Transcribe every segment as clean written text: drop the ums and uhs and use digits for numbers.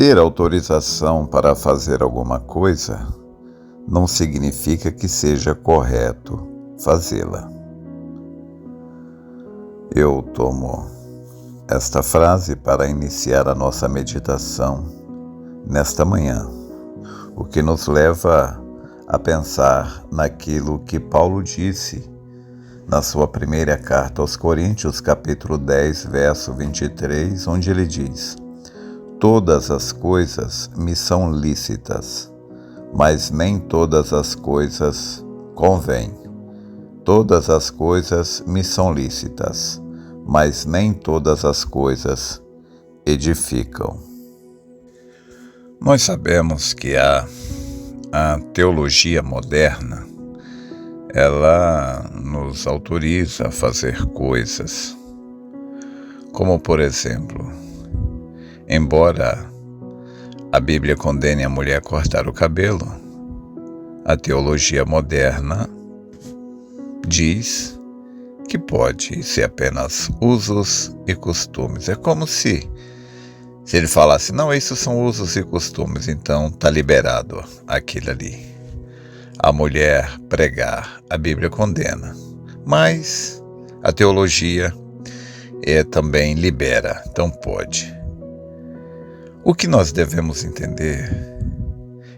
Ter autorização para fazer alguma coisa não significa que seja correto fazê-la. Eu tomo esta frase para iniciar a nossa meditação nesta manhã, o que nos leva a pensar naquilo que Paulo disse na sua primeira carta aos Coríntios, capítulo 10, verso 23, onde ele diz: "Todas as coisas me são lícitas, mas nem todas as coisas convêm. Todas as coisas me são lícitas, mas nem todas as coisas edificam." Nós sabemos que a teologia moderna, ela nos autoriza a fazer coisas, como por exemplo, embora a Bíblia condene a mulher a cortar o cabelo, a teologia moderna diz que pode ser apenas usos e costumes. É como se ele falasse: não, esses são usos e costumes, então está liberado aquilo ali. A mulher pregar, a Bíblia condena, mas a teologia também libera, então pode. O que nós devemos entender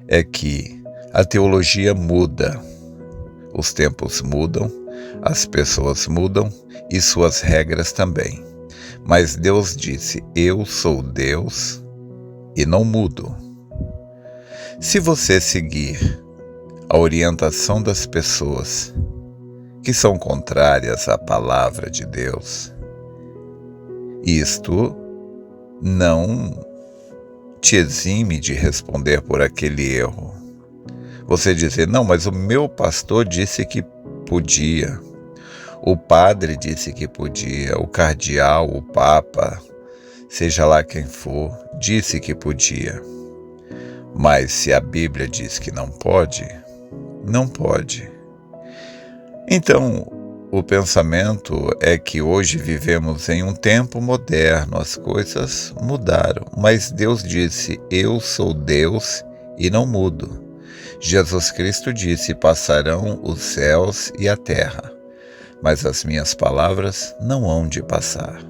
é que a teologia muda, os tempos mudam, as pessoas mudam e suas regras também. Mas Deus disse: eu sou Deus e não mudo. Se você seguir a orientação das pessoas que são contrárias à palavra de Deus, isto não te exime de responder por aquele erro. Você dizer: não, mas o meu pastor disse que podia, o padre disse que podia, o cardeal, o papa, seja lá quem for, disse que podia. Mas se a Bíblia diz que não pode, não pode. Então, o pensamento é que hoje vivemos em um tempo moderno, as coisas mudaram, mas Deus disse: eu sou Deus e não mudo. Jesus Cristo disse: passarão os céus e a terra, mas as minhas palavras não hão de passar.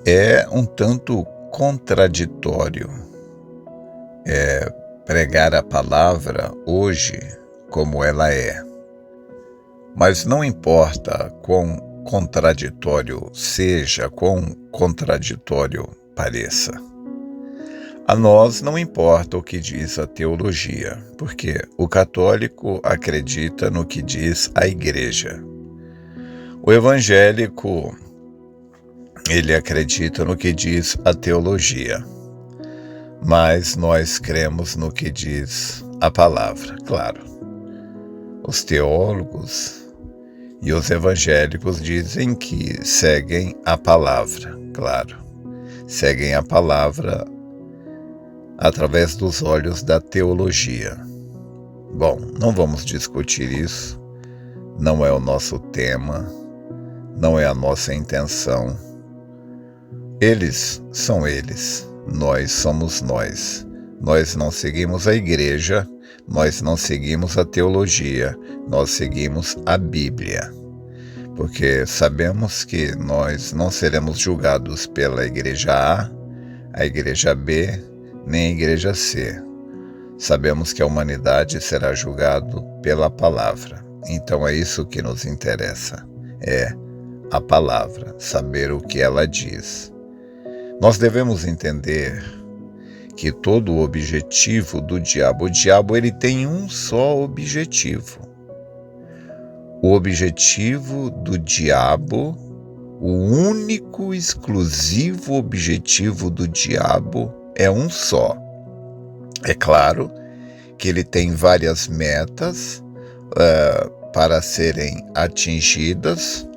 É um tanto contraditório pregar a palavra hoje como ela é. Mas não importa quão contraditório seja, quão contraditório pareça. A nós não importa o que diz a teologia, porque o católico acredita no que diz a igreja. O evangélico, ele acredita no que diz a teologia. Mas nós cremos no que diz a palavra, claro. Os teólogos e os evangélicos dizem que seguem a palavra, claro. Seguem a palavra através dos olhos da teologia. Bom, não vamos discutir isso, não é o nosso tema, não é a nossa intenção. Eles são eles, nós somos nós. Nós não seguimos a igreja, nós não seguimos a teologia, nós seguimos a Bíblia. Porque sabemos que nós não seremos julgados pela igreja a igreja B, nem a igreja C. Sabemos que a humanidade será julgada pela palavra. Então é isso que nos interessa, é a palavra, saber o que ela diz. Nós devemos entender que todo o objetivo do diabo, o diabo ele tem um só objetivo. O objetivo do diabo, o único, exclusivo objetivo do diabo é um só. É claro que ele tem várias metas para serem atingidas,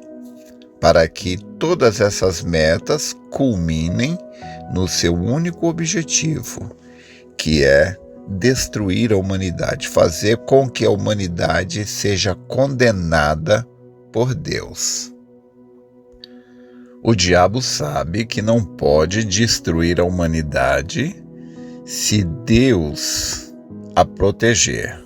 para que todas essas metas culminem no seu único objetivo, que é destruir a humanidade, fazer com que a humanidade seja condenada por Deus. O diabo sabe que não pode destruir a humanidade se Deus a proteger.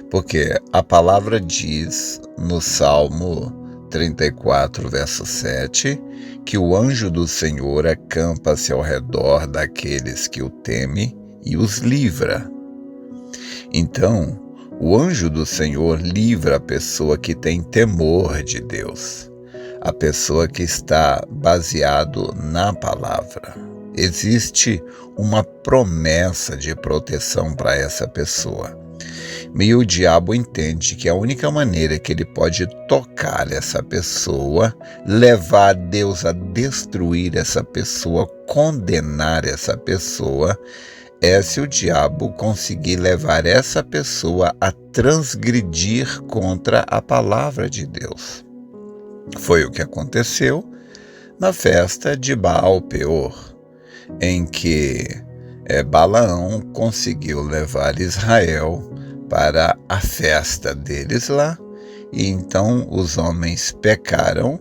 Porque a palavra diz no Salmo 34, verso 7, que o anjo do Senhor acampa-se ao redor daqueles que o temem e os livra. Então, o anjo do Senhor livra a pessoa que tem temor de Deus, a pessoa que está baseado na palavra. Existe uma promessa de proteção para essa pessoa. E o diabo entende que a única maneira que ele pode tocar essa pessoa, levar Deus a destruir essa pessoa, condenar essa pessoa, é se o diabo conseguir levar essa pessoa a transgredir contra a palavra de Deus. Foi o que aconteceu na festa de Baal-Peor, em que Balaão conseguiu levar Israel para a festa deles lá, e então os homens pecaram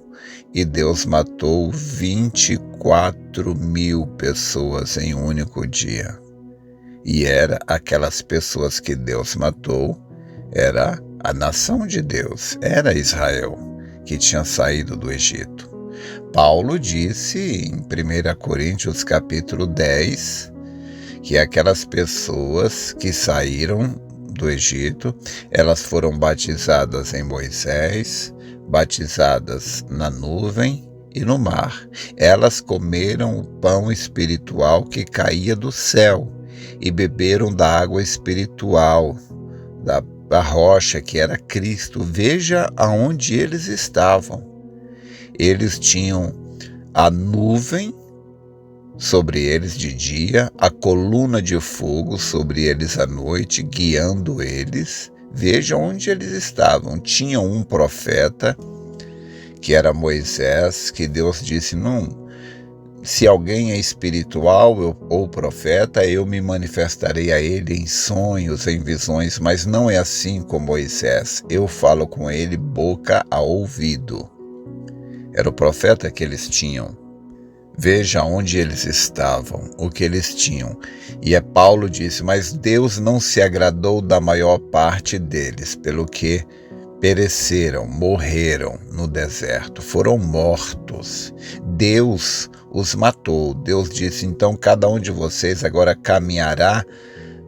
e Deus matou 24 mil pessoas em um único dia. E aquelas pessoas que Deus matou, era a nação de Deus, era Israel, que tinha saído do Egito. Paulo disse em 1 Coríntios capítulo 10, que aquelas pessoas que saíram do Egito, elas foram batizadas em Moisés, batizadas na nuvem e no mar. Elas comeram o pão espiritual que caía do céu e beberam da água espiritual, da rocha que era Cristo. Veja aonde eles estavam. Eles tinham a nuvem sobre eles de dia, a coluna de fogo sobre eles à noite, guiando eles. Veja onde eles estavam. Tinham um profeta, que era Moisés, que Deus disse, não, se alguém é espiritual ou profeta, eu me manifestarei a ele em sonhos, em visões, mas não é assim com Moisés. Eu falo com ele boca a ouvido. Era o profeta que eles tinham. Veja onde eles estavam, o que eles tinham. E Paulo disse, mas Deus não se agradou da maior parte deles, pelo que pereceram, morreram no deserto, foram mortos. Deus os matou. Deus disse, então cada um de vocês agora caminhará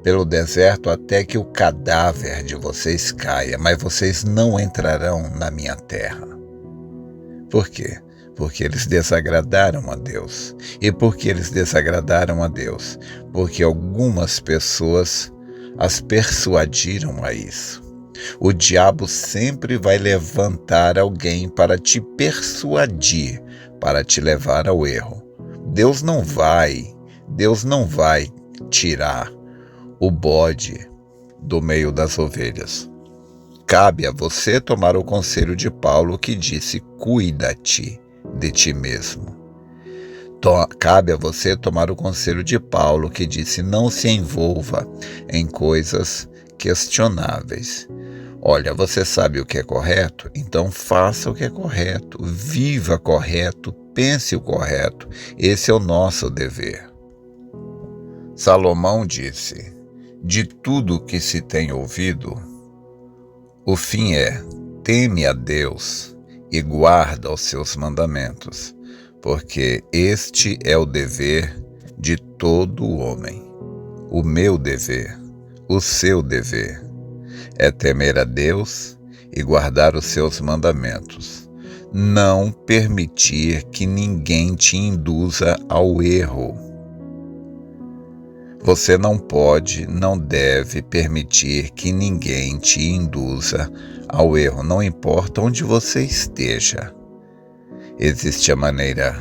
pelo deserto até que o cadáver de vocês caia, mas vocês não entrarão na minha terra. Por quê? Porque eles desagradaram a Deus. E por que eles desagradaram a Deus? Porque algumas pessoas as persuadiram a isso. O diabo sempre vai levantar alguém para te persuadir, para te levar ao erro. Deus não vai tirar o bode do meio das ovelhas. Cabe a você tomar o conselho de Paulo, que disse, cuida-te de ti mesmo. Cabe a você tomar o conselho de Paulo, que disse, não se envolva em coisas questionáveis. Olha, você sabe o que é correto? Então faça o que é correto, viva correto, pense o correto. Esse é o nosso dever. Salomão disse, de tudo que se tem ouvido, o fim é, teme a Deus e guarda os seus mandamentos, porque este é o dever de todo homem. O meu dever, o seu dever, é temer a Deus e guardar os seus mandamentos. Não permitir que ninguém te induza ao erro. Você não pode, não deve permitir que ninguém te induza ao erro, não importa onde você esteja. Existe a maneira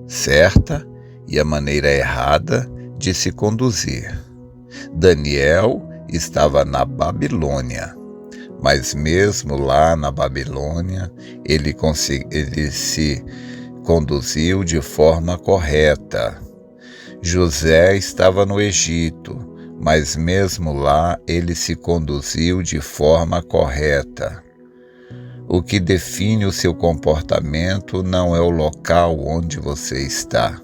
certa e a maneira errada de se conduzir. Daniel estava na Babilônia, mas mesmo lá na Babilônia, ele se conduziu de forma correta. José estava no Egito, mas mesmo lá ele se conduziu de forma correta. O que define o seu comportamento não é o local onde você está,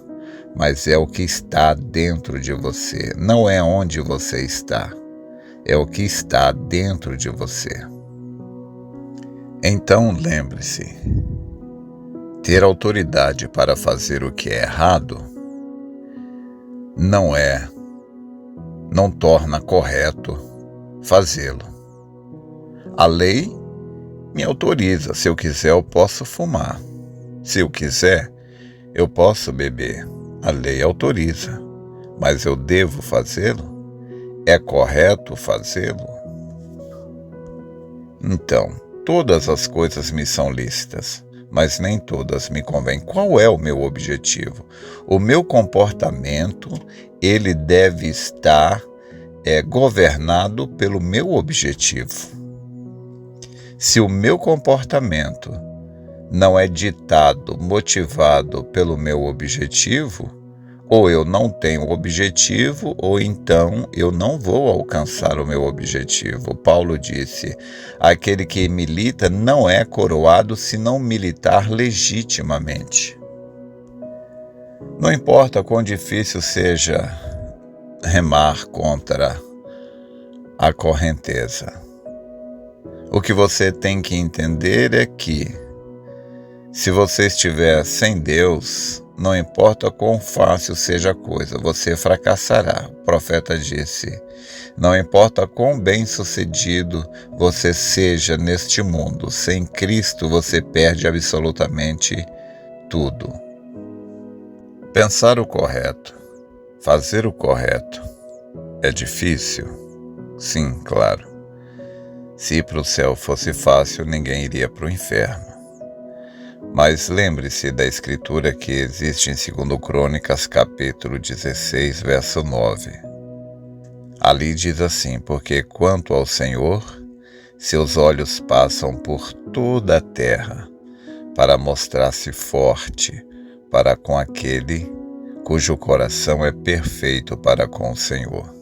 mas é o que está dentro de você. Não é onde você está, é o que está dentro de você. Então lembre-se, ter autoridade para fazer o que é errado não torna correto fazê-lo. A lei me autoriza. Se eu quiser, eu posso fumar. Se eu quiser, eu posso beber. A lei autoriza. Mas eu devo fazê-lo? É correto fazê-lo? Então, todas as coisas me são lícitas, mas nem todas me convêm. Qual é o meu objetivo? O meu comportamento, ele deve estar governado pelo meu objetivo. Se o meu comportamento não é ditado, motivado pelo meu objetivo, ou eu não tenho objetivo, ou então eu não vou alcançar o meu objetivo. Paulo disse: aquele que milita não é coroado se não militar legitimamente. Não importa quão difícil seja remar contra a correnteza. O que você tem que entender é que, se você estiver sem Deus, não importa quão fácil seja a coisa, você fracassará. O profeta disse: não importa quão bem-sucedido você seja neste mundo, sem Cristo você perde absolutamente tudo. Pensar o correto, fazer o correto, é difícil? Sim, claro. Se ir para o céu fosse fácil, ninguém iria para o inferno. Mas lembre-se da escritura que existe em 2 Crônicas, capítulo 16, verso 9. Ali diz assim: porque quanto ao Senhor, seus olhos passam por toda a terra, para mostrar-se forte para com aquele cujo coração é perfeito para com o Senhor.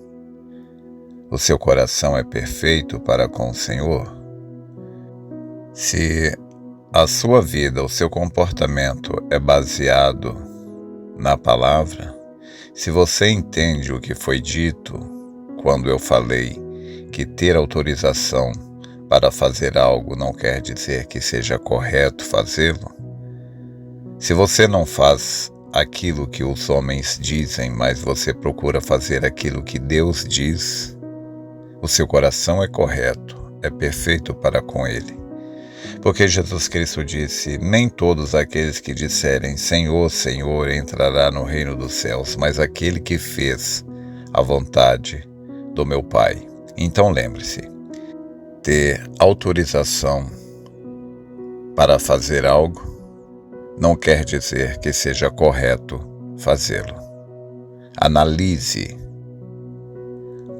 O seu coração é perfeito para com o Senhor? Se a sua vida, o seu comportamento é baseado na palavra, se você entende o que foi dito quando eu falei que ter autorização para fazer algo não quer dizer que seja correto fazê-lo, se você não faz aquilo que os homens dizem, mas você procura fazer aquilo que Deus diz, o seu coração é correto, é perfeito para com Ele. Porque Jesus Cristo disse: nem todos aqueles que disserem Senhor, Senhor entrará no reino dos céus, mas aquele que fez a vontade do meu Pai. Então lembre-se, ter autorização para fazer algo não quer dizer que seja correto fazê-lo. Analise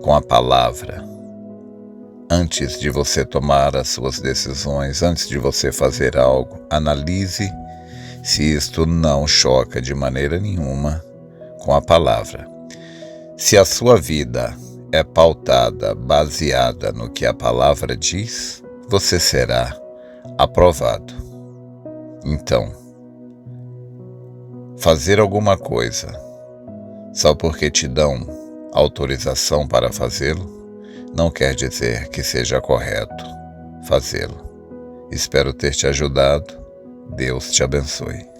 com a palavra antes de você tomar as suas decisões, antes de você fazer algo. Analise se isto não choca de maneira nenhuma com a palavra. Se a sua vida é pautada, baseada no que a palavra diz, você será aprovado. Então, fazer alguma coisa só porque te dão autorização para fazê-lo não quer dizer que seja correto fazê-lo. Espero ter te ajudado. Deus te abençoe.